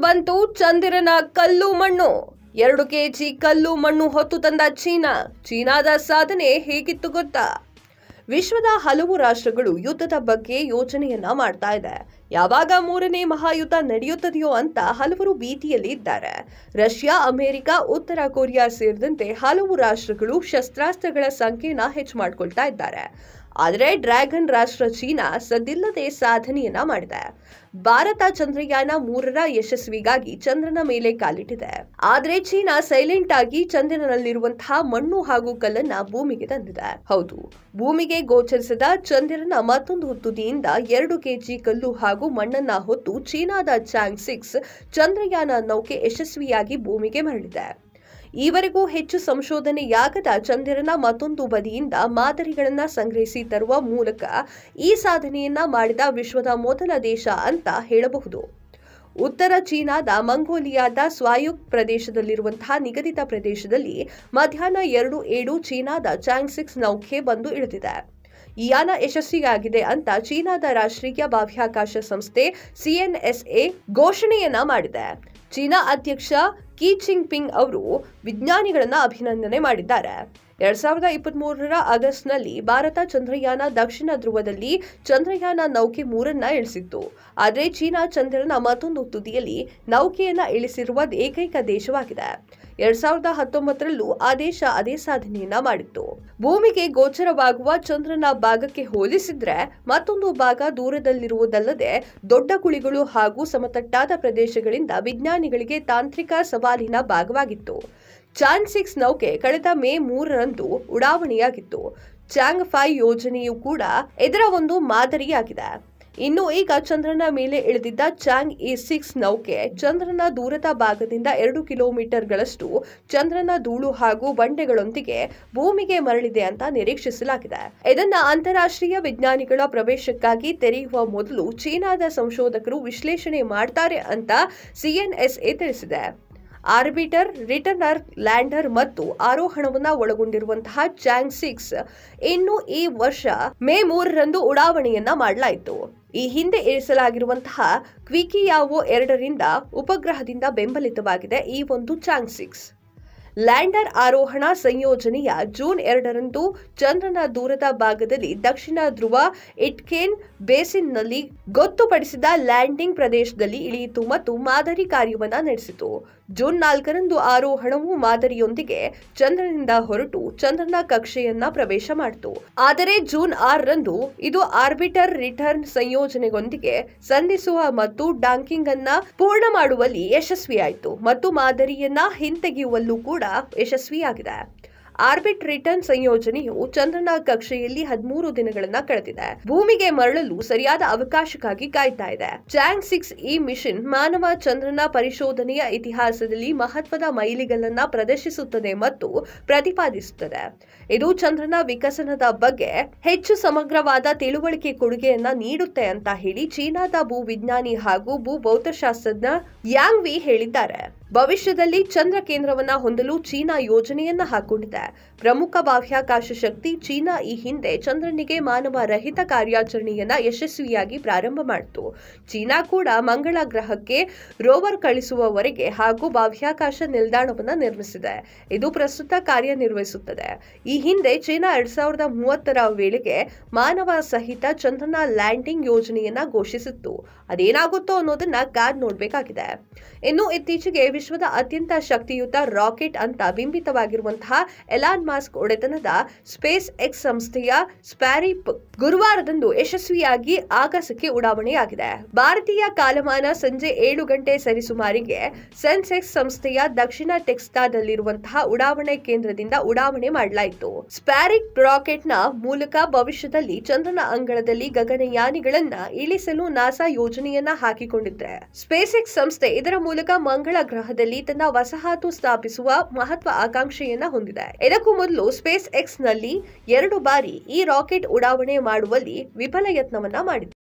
ಬಂತು ಚಂದಿರನ ಕಲ್ಲು ಮಣ್ಣು. 2 ಕೆಜಿ ಕಲ್ಲು ಮಣ್ಣು ಹೊತ್ತು ತಂದ ಚೀನಾದ ಸಾಧನೆ ಹೇಗಿತ್ತು ಗೊತ್ತಾ? ವಿಶ್ವದ ಹಲವು ರಾಷ್ಟ್ರಗಳು ಯುದ್ಧದ ಬಗ್ಗೆ ಯೋಚನೆಯನ್ನ ಮಾಡ್ತಾ ಇದೆ. ಯಾವಾಗ 3ನೇ ಮಹಾಯುದ್ಧ ನಡೆಯುತ್ತದೆಯೋ ಅಂತ ಹಲವರು ಭೀತಿಯಲ್ಲಿ ಇದ್ದಾರೆ. ರಷ್ಯಾ, ಅಮೆರಿಕ, ಉತ್ತರ ಕೊರಿಯಾ ಸೇರಿದಂತೆ ಹಲವು ರಾಷ್ಟ್ರಗಳು ಶಸ್ತ್ರಾಸ್ತ್ರಗಳ ಸಂಖ್ಯೆಯನ್ನ ಹೆಚ್ಚು ಮಾಡ್ಕೊಳ್ತಾ ಇದ್ದಾರೆ. ಆದರೆ ಡ್ರ್ಯಾಗನ್ ರಾಷ್ಟ್ರ ಚೀನಾ ಸದ್ದಿಲ್ಲದೆ ಸಾಧನೆಯನ್ನ ಮಾಡಿದೆ. ಭಾರತ ಚಂದ್ರಯಾನ 3ರ ಯಶಸ್ವಿಗಾಗಿ ಚಂದ್ರನ ಮೇಲೆ ಕಾಲಿಟ್ಟಿದೆ. ಆದ್ರೆ ಚೀನಾ ಸೈಲೆಂಟ್ ಆಗಿ ಚಂದ್ರನಲ್ಲಿರುವಂತಹ ಮಣ್ಣು ಹಾಗೂ ಕಲ್ಲನ್ನ ಭೂಮಿಗೆ ತಂದಿದೆ. ಹೌದು, ಭೂಮಿಗೆ ಗೋಚರಿಸಿದ ಚಂದ್ರನ ಮತ್ತೊಂದು ತುದಿಯಿಂದ 2 ಕೆಜಿ ಕಲ್ಲು ಹಾಗೂ ಮಣ್ಣನ್ನ ಹೊತ್ತು ಚೀನಾದ ಚಾಂಗ್ 6 ಚಂದ್ರಯಾನ ನೌಕೆ ಯಶಸ್ವಿಯಾಗಿ ಭೂಮಿಗೆ ಮರಳಿದೆ. ಈವರೆಗೂ ಹೆಚ್ಚು ಸಂಶೋಧನೆಯಾಗದ ಚಂದ್ರನ ಮತ್ತೊಂದು ಬದಿಯಿಂದ ಮಾದರಿಗಳನ್ನ ಸಂಗ್ರಹಿಸಿ ತರುವ ಮೂಲಕ ಈ ಸಾಧನೆಯನ್ನ ಮಾಡಿದ ವಿಶ್ವದ ಮೊದಲ ದೇಶ ಅಂತ ಹೇಳಬಹುದು. ಉತ್ತರ ಚೀನಾದ ಮಂಗೋಲಿಯಾದ ಸ್ವಾಯುಕ್ತ ಪ್ರದೇಶದಲ್ಲಿರುವಂತಹ ನಿಗದಿತ ಪ್ರದೇಶದಲ್ಲಿ ಮಧ್ಯಾಹ್ನ 2:07 ಚೀನಾದ ಚಾಂಗ್ 6 ನೌಕೆ ಬಂದು ಇಳಿದಿದೆ. ಈ ಯಾನ ಯಶಸ್ವಿಯಾಗಿದೆ ಅಂತ ಚೀನಾದ ರಾಷ್ಟ್ರೀಯ ಬಾಹ್ಯಾಕಾಶ ಸಂಸ್ಥೆ CNSA ಘೋಷಣೆಯನ್ನ ಮಾಡಿದೆ. ಚೀನಾ ಅಧ್ಯಕ್ಷ ಕಿ ಜಿನ್ಪಿಂಗ್ ಅವರು ವಿಜ್ಞಾನಿಗಳನ್ನ ಅಭಿನಂದನೆ ಮಾಡಿದ್ದಾರೆ. 2023ರ ಆಗಸ್ಟ್ನಲ್ಲಿ ಭಾರತ ಚಂದ್ರಯಾನ ದಕ್ಷಿಣ ಧ್ರುವದಲ್ಲಿ ಚಂದ್ರಯಾನ ನೌಕೆ 3ಅನ್ನ ಇಳಿಸಿತ್ತು. ಆದರೆ ಚೀನಾ ಚಂದ್ರನ ಮತ್ತೊಂದು ತುದಿಯಲ್ಲಿ ನೌಕೆಯನ್ನ ಇಳಿಸಿರುವ ಏಕೈಕ ದೇಶವಾಗಿದೆ. 2019ರಲ್ಲೂ ಆ ದೇಶ ಅದೇ ಸಾಧನೆಯನ್ನ ಮಾಡಿತ್ತು. ಭೂಮಿಗೆ ಗೋಚರವಾಗುವ ಚಂದ್ರನ ಭಾಗಕ್ಕೆ ಹೋಲಿಸಿದ್ರೆ ಮತ್ತೊಂದು ಭಾಗ ದೂರದಲ್ಲಿರುವುದಲ್ಲದೆ ದೊಡ್ಡ ಕುಳಿಗಳು ಹಾಗೂ ಸಮತಟ್ಟಾದ ಪ್ರದೇಶಗಳಿಂದ ವಿಜ್ಞಾನಿಗಳಿಗೆ ತಾಂತ್ರಿಕ ಸವಾಲಿನ ಭಾಗವಾಗಿತ್ತು. ಚಾಂಗ್ 6 ನೌಕೆ ಕಳೆದ ಮೇ 3ರಂದು ಉಡಾವಣೆಯಾಗಿತ್ತು. ಚಾಂಗ್ 5 ಯೋಜನೆಯು ಕೂಡ ಇದರ ಒಂದು ಮಾದರಿಯಾಗಿದೆ. ಇನ್ನು ಈಗ ಚಂದ್ರನ ಮೇಲೆ ಇಳಿದಿದ್ದ ಚಾಂಗ್ 6 ನೌಕೆ ಚಂದ್ರನ ದೂರದ ಭಾಗದಿಂದ 2 ಕಿಲೋಮೀಟರ್ಗಳಷ್ಟು ಚಂದ್ರನ ಧೂಳು ಹಾಗೂ ಬಂಡೆಗಳೊಂದಿಗೆ ಭೂಮಿಗೆ ಮರಳಿದೆ ಅಂತ ನಿರೀಕ್ಷಿಸಲಾಗಿದೆ. ಇದನ್ನ ಅಂತಾರಾಷ್ಟ್ರೀಯ ವಿಜ್ಞಾನಿಗಳ ಪ್ರವೇಶಕ್ಕಾಗಿ ತೆರೆಯುವ ಮೊದಲು ಚೀನಾದ ಸಂಶೋಧಕರು ವಿಶ್ಲೇಷಣೆ ಮಾಡ್ತಾರೆ ಅಂತ CNSA ತಿಳಿಸಿದೆ. ಆರ್ಬಿಟರ್, ರಿಟರ್ನರ್, ಲ್ಯಾಂಡರ್ ಮತ್ತು ಆರೋಹಣವನ್ನ ಒಳಗೊಂಡಿರುವಂತಹ ಚಾಂಗ್ 6 ಇನ್ನು ಈ ವರ್ಷ ಮೇ 3ರಂದು ಉಡಾವಣೆಯನ್ನ ಮಾಡಲಾಯಿತು. ಈ ಹಿಂದೆ ಇರಿಸಲಾಗಿರುವಂತಹ ಕ್ವಿಕಿಯಾವೋ 2ರಿಂದ ಉಪಗ್ರಹದಿಂದ ಬೆಂಬಲಿತವಾಗಿದೆ ಈ ಒಂದು ಚಾಂಗ್ 6. ಲ್ಯಾಂಡರ್ ಆರೋಹಣ ಸಂಯೋಜನೆಯ ಜೂನ್ 2ರಂದು ಚಂದ್ರನ ದೂರದ ಭಾಗದಲ್ಲಿ ದಕ್ಷಿಣ ಧ್ರುವ ಇಟ್ಕೇನ್ ಬೇಸಿನ್ನಲ್ಲಿ ಗೊತ್ತುಪಡಿಸಿದ ಲ್ಯಾಂಡಿಂಗ್ ಪ್ರದೇಶದಲ್ಲಿ ಇಳಿಯಿತು ಮತ್ತು ಮಾದರಿ ಕಾರ್ಯವನ್ನ ನಡೆಸಿತು. ಜೂನ್ 4ರಂದು ಆರೋಹಣವು ಮಾದರಿಯೊಂದಿಗೆ ಚಂದ್ರನಿಂದ ಹೊರಟು ಚಂದ್ರನ ಕಕ್ಷೆಯನ್ನ ಪ್ರವೇಶ ಮಾಡಿತು. ಆದರೆ ಜೂನ್ 6ರಂದು ಇದು ಆರ್ಬಿಟರ್ ರಿಟರ್ನ್ ಸಂಯೋಜನೆಯೊಂದಿಗೆ ಸಂಧಿಸುವ ಮತ್ತು ಡಾಕಿಂಗ್ ಅನ್ನ ಪೂರ್ಣ ಮಾಡುವಲ್ಲಿ ಯಶಸ್ವಿಯಾಯಿತು ಮತ್ತು ಮಾದರಿಯನ್ನ ಹಿಂತೆಗೆಯುವಲ್ಲೂ ಕೂಡ ಯಶಸ್ವಿಯಾಗಿದೆ. ಆರ್ಬಿಟ್ ರಿಟರ್ನ್ ಸಂಯೋಜನೆಯು ಚಂದ್ರನ ಕಕ್ಷೆಯಲ್ಲಿ 13 ದಿನಗಳನ್ನ ಕಳೆದಿದೆ. ಭೂಮಿಗೆ ಮರಳಲು ಸರಿಯಾದ ಅವಕಾಶಕ್ಕಾಗಿ ಕಾಯ್ತಾ ಇದೆ. ಚಾಂಗ್ 6 ಈ ಮಿಷನ್ ಮಾನವ ಚಂದ್ರನ ಪರಿಶೋಧನೆಯ ಇತಿಹಾಸದಲ್ಲಿ ಮಹತ್ವದ ಮೈಲಿಗಲ್ಲನ್ನ ಪ್ರದರ್ಶಿಸುತ್ತದೆ ಮತ್ತು ಪ್ರತಿಪಾದಿಸುತ್ತದೆ. ಇದು ಚಂದ್ರನ ವಿಕಸನದ ಬಗ್ಗೆ ಹೆಚ್ಚು ಸಮಗ್ರವಾದ ತಿಳುವಳಿಕೆ ಕೊಡುಗೆಯನ್ನ ನೀಡುತ್ತೆ ಅಂತ ಹೇಳಿ ಚೀನಾದ ಭೂ ವಿಜ್ಞಾನಿ ಹಾಗೂ ಭೂ ಭೌತಶಾಸ್ತ್ರಜ್ಞ ಯಾಂಗ್ ವಿ ಹೇಳಿದ್ದಾರೆ. ಭವಿಷ್ಯದಲ್ಲಿ ಚಂದ್ರ ಕೇಂದ್ರವನ್ನ ಹೊಂದಲು ಚೀನಾ ಯೋಜನೆಯನ್ನ ಹಾಕೊಂಡಿದೆ. ಪ್ರಮುಖ ಬಾಹ್ಯಾಕಾಶ ಶಕ್ತಿ ಚೀನಾ ಈ ಹಿಂದೆ ಚಂದ್ರನಿಗೆ ಮಾನವ ರಹಿತ ಕಾರ್ಯಾಚರಣೆಯನ್ನ ಯಶಸ್ವಿಯಾಗಿ ಪ್ರಾರಂಭ ಮಾಡಿತು. ಚೀನಾ ಕೂಡ ಮಂಗಳ ಗ್ರಹಕ್ಕೆ ರೋವರ್ ಕಳಿಸುವವರೆಗೆ ಹಾಗೂ ಬಾಹ್ಯಾಕಾಶ ನಿಲ್ದಾಣವನ್ನ ನಿರ್ಮಿಸಿದೆ. ಇದು ಪ್ರಸ್ತುತ ಕಾರ್ಯನಿರ್ವಹಿಸುತ್ತದೆ. ಈ ಹಿಂದೆ ಚೀನಾ 2030ರ ವೇಳೆಗೆ ಮಾನವ ಸಹಿತ ಚಂದ್ರನ ಲ್ಯಾಂಡಿಂಗ್ ಯೋಜನೆಯನ್ನ ಘೋಷಿಸಿತ್ತು. ಅದೇನಾಗುತ್ತೋ ಅನ್ನೋದನ್ನ ಕಾದ್ ನೋಡ್ಬೇಕಾಗಿದೆ. ಇನ್ನು ಇತ್ತೀಚೆಗೆ ವಿಶ್ವದ ಅತ್ಯಂತ ಶಕ್ತಿಯುತ ರಾಕೆಟ್ ಅಂತ ಬಿಂಬಿತವಾಗಿರುವಂತಹ ಎಲಾನ್ ಮಾಸ್ಕ್ ಒಡೆತನದ ಸ್ಪೇಸ್ ಎಕ್ಸ್ ಸಂಸ್ಥೆಯ ಸ್ಪ್ಯಾರಿಪ್ ಗುರುವಾರದಂದು ಯಶಸ್ವಿಯಾಗಿ ಆಗಸಕ್ಕೆ ಉಡಾವಣೆಯಾಗಿದೆ. ಭಾರತೀಯ ಕಾಲಮಾನ ಸಂಜೆ 7 ಗಂಟೆ ಸರಿಸುಮಾರಿಗೆ ಸೆನ್ಸೆಕ್ಸ್ ಸಂಸ್ಥೆಯ ದಕ್ಷಿಣ ಟೆಕ್ಸಾಸ್ನಲ್ಲಿರುವಂತಹ ಉಡಾವಣೆ ಕೇಂದ್ರದಿಂದ ಉಡಾವಣೆ ಮಾಡಲಾಯಿತು. ಸ್ಪ್ಯಾರಿಪ್ ರಾಕೆಟ್ನ ಮೂಲಕ ಭವಿಷ್ಯದಲ್ಲಿ ಚಂದ್ರನ ಅಂಗಳದಲ್ಲಿ ಗಗನಯಾನಿಗಳನ್ನ ಇಳಿಸಲು ನಾಸಾ ಯೋಜನೆಯನ್ನ ಹಾಕಿಕೊಂಡಿದೆ. ಸ್ಪೇಸ್ ಎಕ್ಸ್ ಸಂಸ್ಥೆ ಇದರ ಮೂಲಕ ಮಂಗಳ ಗ್ರಹದಲ್ಲಿ ತನ್ನ ವಸಾಹತು ಸ್ಥಾಪಿಸುವ ಮಹತ್ವ ಆಕಾಂಕ್ಷೆಯನ್ನ ಹೊಂದಿದೆ. ಇದಕ್ಕೂ ಮೊದಲು ಸ್ಪೇಸ್ ಎಕ್ಸ್ ನಲ್ಲಿ 2 ಬಾರಿ ಈ ರಾಕೆಟ್ ಉಡಾವಣೆ ಮಾಡುವಲ್ಲಿ ವಿಫಲ ಯತ್ನವನ್ನ ಮಾಡಿತ್ತು.